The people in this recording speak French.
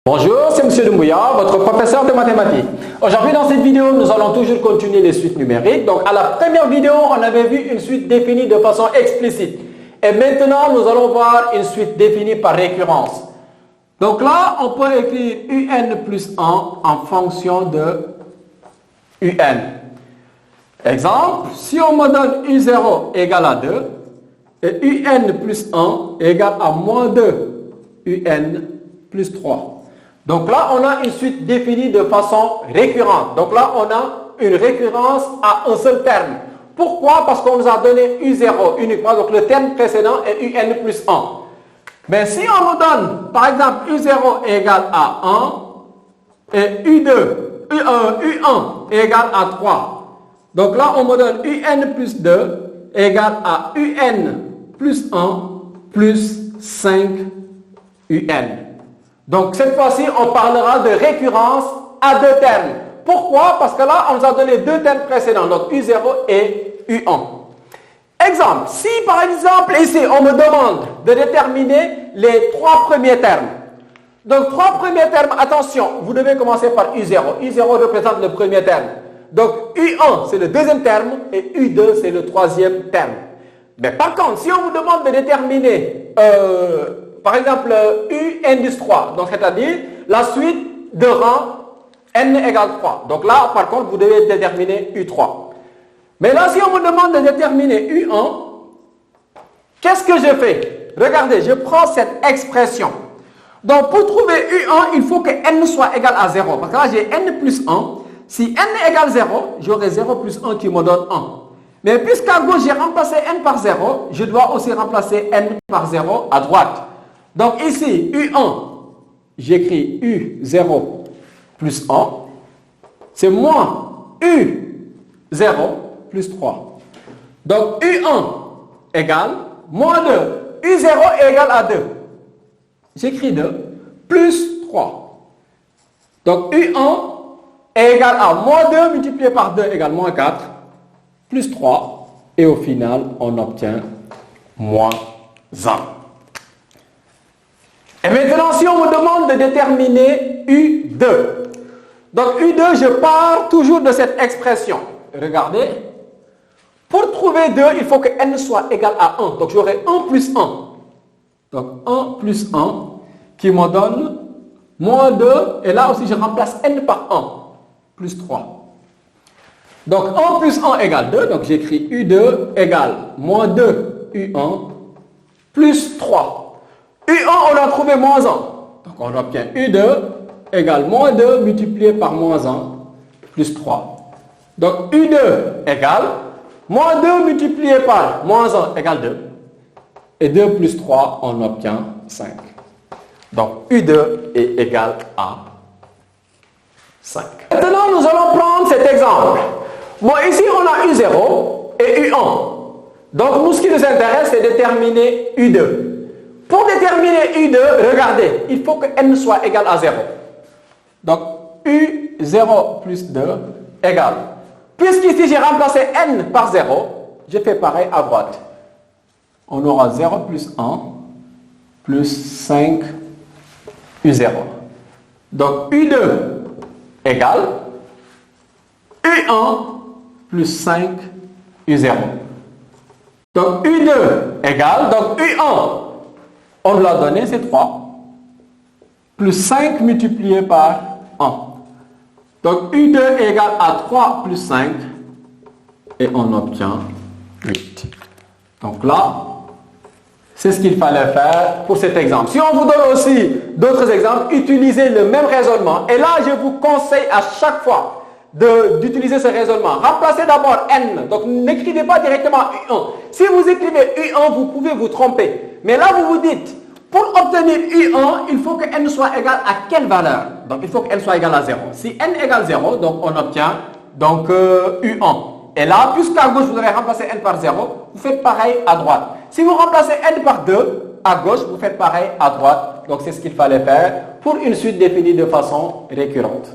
Bonjour, c'est M. Doumbouya, votre professeur de mathématiques. Aujourd'hui, dans cette vidéo, nous allons toujours continuer les suites numériques. Donc, à la première vidéo, on avait vu une suite définie de façon explicite. Et maintenant, nous allons voir une suite définie par récurrence. Donc là, on peut écrire un plus 1 en fonction de un. Exemple, si on me donne u0 égale à 2, et un plus 1 égale à moins 2, un plus 3. Donc là, on a une suite définie de façon récurrente. Donc là, on a une récurrence à un seul terme. Pourquoi? Parce qu'on nous a donné U0 uniquement. Donc le terme précédent est UN plus 1. Mais si on nous donne, par exemple, U0 égale à 1 et U1 égale à 3. Donc là, on me donne UN plus 2 égale à UN plus 1 plus 5 UN. Donc, cette fois-ci, on parlera de récurrence à deux termes. Pourquoi? Parce que là, on nous a donné deux termes précédents, donc U0 et U1. Exemple, si par exemple, ici, on me demande de déterminer les trois premiers termes. Donc, trois premiers termes, attention, vous devez commencer par U0. U0 représente le premier terme. Donc, U1, c'est le deuxième terme, et U2, c'est le troisième terme. Mais par contre, si on vous demande de déterminer par exemple, U indice 3, donc c'est-à-dire la suite de rang n égale 3. Donc là, par contre, vous devez déterminer U3. Mais là, si on me demande de déterminer U1, qu'est-ce que je fais? Regardez, je prends cette expression. Donc, pour trouver U1, il faut que n soit égal à 0. Parce que là, j'ai n plus 1. Si n égale 0, j'aurai 0 plus 1 qui me donne 1. Mais puisqu'à gauche, j'ai remplacé n par 0, je dois aussi remplacer n par 0 à droite. Donc ici, U1, j'écris U0 plus 1, c'est moins U0 plus 3. Donc U1 égale moins 2. U0 égale à 2. J'écris 2 plus 3. Donc U1 est égal à moins 2 multiplié par 2 égale moins 4 plus 3. Et au final, on obtient moins 1. Et maintenant, si on me demande de déterminer U2. Donc U2, je pars toujours de cette expression. Regardez. Pour trouver 2, il faut que n soit égal à 1. Donc j'aurai 1 plus 1. Donc 1 plus 1 qui me donne moins 2. Et là aussi, je remplace n par 1. Plus 3. Donc 1 plus 1 égale 2. Donc j'écris U2 égale moins 2 U1 plus 3. U1, on a trouvé moins 1. Donc on obtient U2 égale moins 2 multiplié par moins 1 plus 3. Donc U2 égale moins 2 multiplié par moins 1 égale 2. Et 2 plus 3, on obtient 5. Donc U2 est égal à 5. Maintenant, nous allons prendre cet exemple. Bon, ici, on a U0 et U1. Donc, nous, ce qui nous intéresse, c'est déterminer U2. Pour déterminer U2, regardez, il faut que n soit égal à 0. Donc, U0 plus 2 égale. Puisqu'ici, j'ai remplacé n par 0, je fais pareil à droite. On aura 0 plus 1 plus 5 U0. Donc, U2 égale U1 plus 5 U0. Donc, U2 égale, donc U1, on l'a donné, c'est 3. Plus 5 multiplié par 1. Donc U2 est égal à 3 plus 5. Et on obtient 8. Donc là, c'est ce qu'il fallait faire pour cet exemple. Si on vous donne aussi d'autres exemples, utilisez le même raisonnement. Et là, je vous conseille à chaque fois d'utiliser ce raisonnement. Remplacez d'abord n. Donc n'écrivez pas directement U1. Si vous écrivez U1, vous pouvez vous tromper. Mais là, vous vous dites, pour obtenir U1, il faut que n soit égal à quelle valeur? Donc il faut que n soit égal à 0. Si n égale 0, donc on obtient donc, U1. Et là, puisqu'à gauche, vous avez remplacé n par 0, vous faites pareil à droite. Si vous remplacez n par 2, à gauche, vous faites pareil à droite. Donc c'est ce qu'il fallait faire pour une suite définie de façon récurrente.